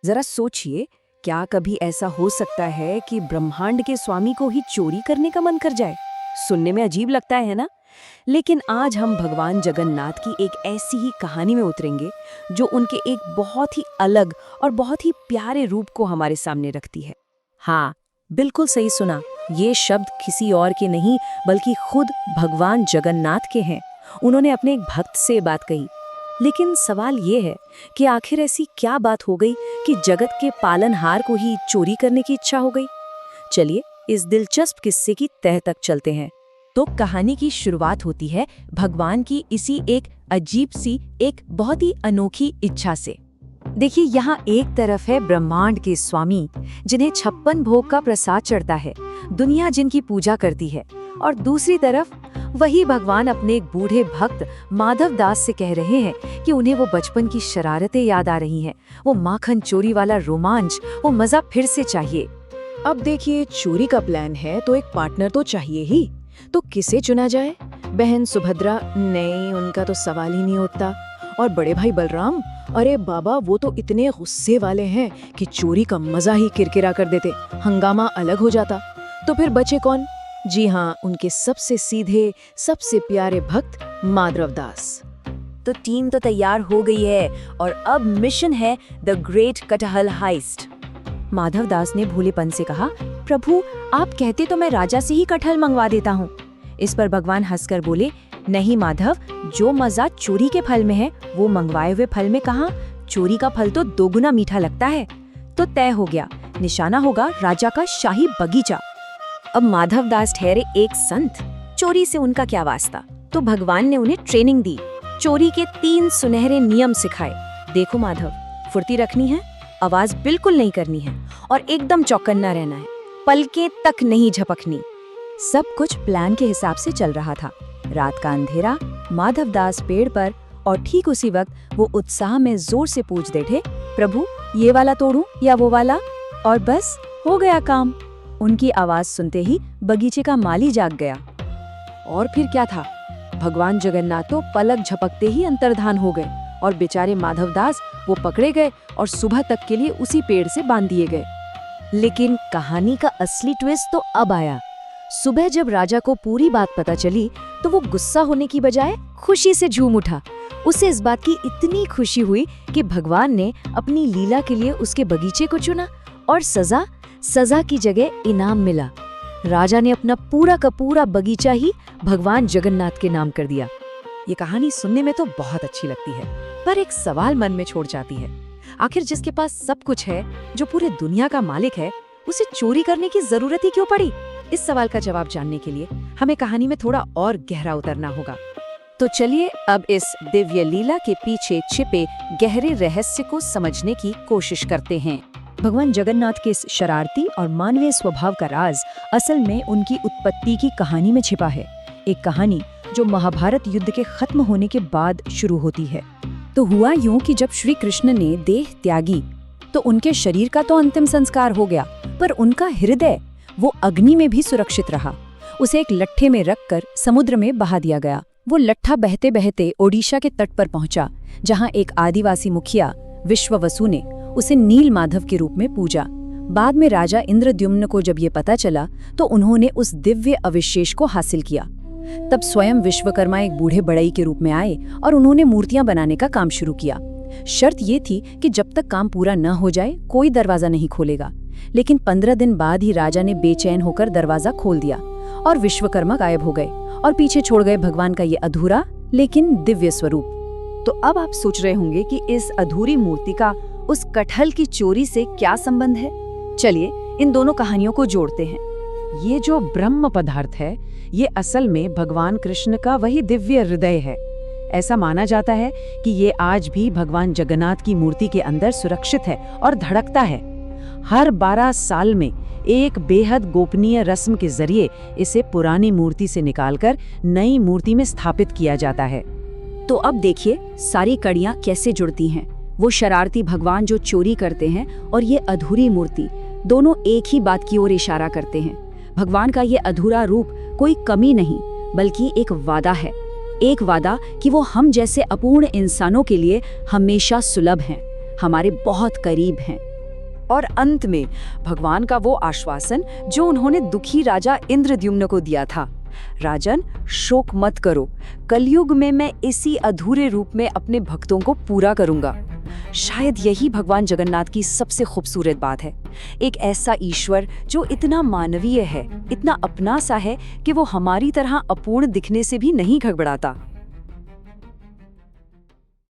जरा सोचिए, क्या कभी ऐसा हो सकता है कि ब्रह्मांड के स्वामी को ही चोरी करने का मन कर जाए? सुनने में अजीब लगता है ना? लेकिन आज हम भगवान जगन्नाथ की एक ऐसी ही कहानी में उतरेंगे जो उनके एक बहुत ही अलग और बहुत ही प्यारे रूप को हमारे सामने रखती है। हाँ, बिल्कुल सही सुना। ये शब्द किसी और के नहीं बल्कि खुद भगवान जगन्नाथ के हैं। उन्होंने अपने एक भक्त से बात कही। लेकिन सवाल ये है कि आखिर ऐसी क्या बात हो गई कि जगत के पालनहार को ही चोरी करने की इच्छा हो गई? चलिए इस दिलचस्प किस्से की तह तक चलते हैं। तो कहानी की शुरुआत होती है भगवान की इसी एक अजीब सी, एक बहुत ही अनोखी इच्छा से। देखिए, यहाँ एक तरफ है ब्रह्मांड के स्वामी जिन्हें 56 भोग का प्रसाद चढ़ता है, दुनिया जिनकी पूजा करती है, और दूसरी तरफ वही भगवान अपने एक बूढ़े भक्त माधव दास से कह रहे हैं कि उन्हें वो बचपन की शरारतें याद आ रही हैं, वो माखन चोरी वाला रोमांच, वो मजा फिर से चाहिए। अब देखिए, चोरी का प्लान है तो एक पार्टनर तो चाहिए ही। तो किसे चुना जाए? बहन सुभद्रा? नहीं, उनका तो सवाल ही नहीं उठता। और बड़े भाई बलराम? अरे बाबा, वो तो इतने गुस्से वाले हैं कि चोरी का मजा ही किरकिरा कर देते, हंगामा अलग हो जाता। तो फिर बचे कौन? जी हाँ, उनके सबसे सीधे, सबसे प्यारे भक्त माधव दास। तो टीम तो तैयार हो गई है और अब मिशन है द ग्रेट कटहल हाइस्ट। माधव दास ने भोलेपन से कहा, प्रभु आप कहते तो मैं राजा से ही कटहल मंगवा देता हूँ। इस पर भगवान हंसकर बोले, नहीं माधव, जो मजा चोरी के फल में है वो मंगवाए हुए फल में कहाँ? चोरी का फल तो दोगुना मीठा लगता है। तो तय हो गया, निशाना होगा राजा का शाही बगीचा। अब माधव दास ठहरे एक संत, चोरी से उनका क्या वास्ता? तो भगवान ने उन्हें ट्रेनिंग दी, चोरी के 3 सुनहरे नियम सिखाए। देखो माधव, फुर्ती रखनी है, आवाज बिल्कुल नहीं करनी है और एकदम चौकन्ना रहना है, पलकें तक नहीं झपकनी। सब कुछ प्लान के हिसाब से चल रहा था। रात का अंधेरा, माधव दास पेड़ पर, और ठीक उसी वक्त वो उत्साह में जोर से पूछ बैठे, प्रभु ये वाला तोड़ूं या वो वाला? और बस हो गया काम। उनकी आवाज सुनते ही बगीचे का माली जाग गया। और फिर क्या था, भगवान जगन्नाथ तो पलक झपकते ही अंतर्धान हो गए और बेचारे माधव दास वो पकड़े गए और सुबह तक के लिए उसी पेड़ से बांध दिए गए। लेकिन कहानी का असली ट्विस्ट तो अब आया। सुबह जब राजा को पूरी बात पता चली तो वो गुस्सा होने की बजाय खुशी से झूम उठा। उसे इस बात की इतनी खुशी हुई कि भगवान ने अपनी लीला के लिए उसके बगीचे को चुना और सजा की जगह इनाम मिला। राजा ने अपना पूरा का पूरा बगीचा ही भगवान जगन्नाथ के नाम कर दिया। ये कहानी सुनने में तो बहुत अच्छी लगती है, पर एक सवाल मन में छोड़ जाती है। आखिर जिसके पास सब कुछ है, जो पूरे दुनिया का मालिक है, उसे चोरी करने की जरूरत ही क्यों पड़ी? इस सवाल का जवाब जानने के लिए हमें कहानी में थोड़ा और गहरा उतरना होगा। तो चलिए अब इस दिव्य लीला के पीछे छिपे गहरे रहस्य को समझने की कोशिश करते हैं। भगवान जगन्नाथ के इस शरारती और मानवीय स्वभाव का राज असल में उनकी उत्पत्ति की कहानी में छिपा है। एक कहानी जो महाभारत युद्ध के खत्म होने के बाद शुरू होती है। तो हुआ यूं कि जब श्री कृष्ण ने देह त्यागी तो उनके शरीर का तो अंतिम संस्कार हो गया, पर उनका हृदय वो अग्नि में भी सुरक्षित रहा। उसे एक लट्ठे में रखकर समुद्र में बहा दिया गया। वो लट्ठा बहते बहते ओडिशा के तट पर पहुंचा, जहां एक आदिवासी मुखिया विश्ववसु ने उसे नील माधव के रूप में पूजा। बाद में राजा इंद्रद्युम्न को जब ये पता चला तो उन्होंने उस दिव्य अविशेष को हासिल किया। तब स्वयं विश्वकर्मा एक बूढ़े बड़ई के रूप में आए और उन्होंने मूर्तियां बनाने का काम शुरू किया। शर्त ये थी कि जब तक काम पूरा न हो जाए कोई दरवाजा नहीं खोलेगा। लेकिन 15 दिन बाद ही राजा ने बेचैन होकर दरवाजा खोल दिया और विश्वकर्मा गायब हो गए और पीछे छोड़ गए भगवान का ये अधूरा लेकिन दिव्य स्वरूप। तो अब आप सोच रहे होंगे कि इस अधूरी मूर्ति का उस कटहल की चोरी से क्या संबंध है? चलिए इन दोनों कहानियों को जोड़ते हैं। ये जो ब्रह्म पदार्थ है, ये असल में भगवान कृष्ण का वही दिव्य हृदय है। ऐसा माना जाता है कि ये आज भी भगवान जगन्नाथ की मूर्ति के अंदर सुरक्षित है और धड़कता है। हर 12 साल में एक बेहद गोपनीय रस्म के जरिए इसे पुरानी मूर्ति से निकालकर नई मूर्ति में स्थापित किया जाता है। तो अब देखिए सारी कड़ियां कैसे जुड़ती हैं। वो शरारती भगवान जो चोरी करते हैं और ये अधूरी मूर्ति, दोनों एक ही बात की ओर इशारा करते हैं। भगवान का ये अधूरा रूप कोई कमी नहीं बल्कि एक वादा है। एक वादा कि वो हम जैसे अपूर्ण इंसानों के लिए हमेशा सुलभ हैं, हमारे बहुत करीब हैं। और अंत में भगवान का वो आश्वासन जो उन्होंने दुखी राजा इंद्रद्युम्न को दिया था, राजन, शोक मत करो, कलयुग में मैं इसी अधूरे रूप में अपने भक्तों को पूरा करूंगा। शायद यही भगवान जगन्नाथ की सबसे खूबसूरत बात है, एक ऐसा ईश्वर जो इतना मानवीय है, इतना अपना सा है कि वो हमारी तरह अपूर्ण दिखने से भी नहीं घबराता।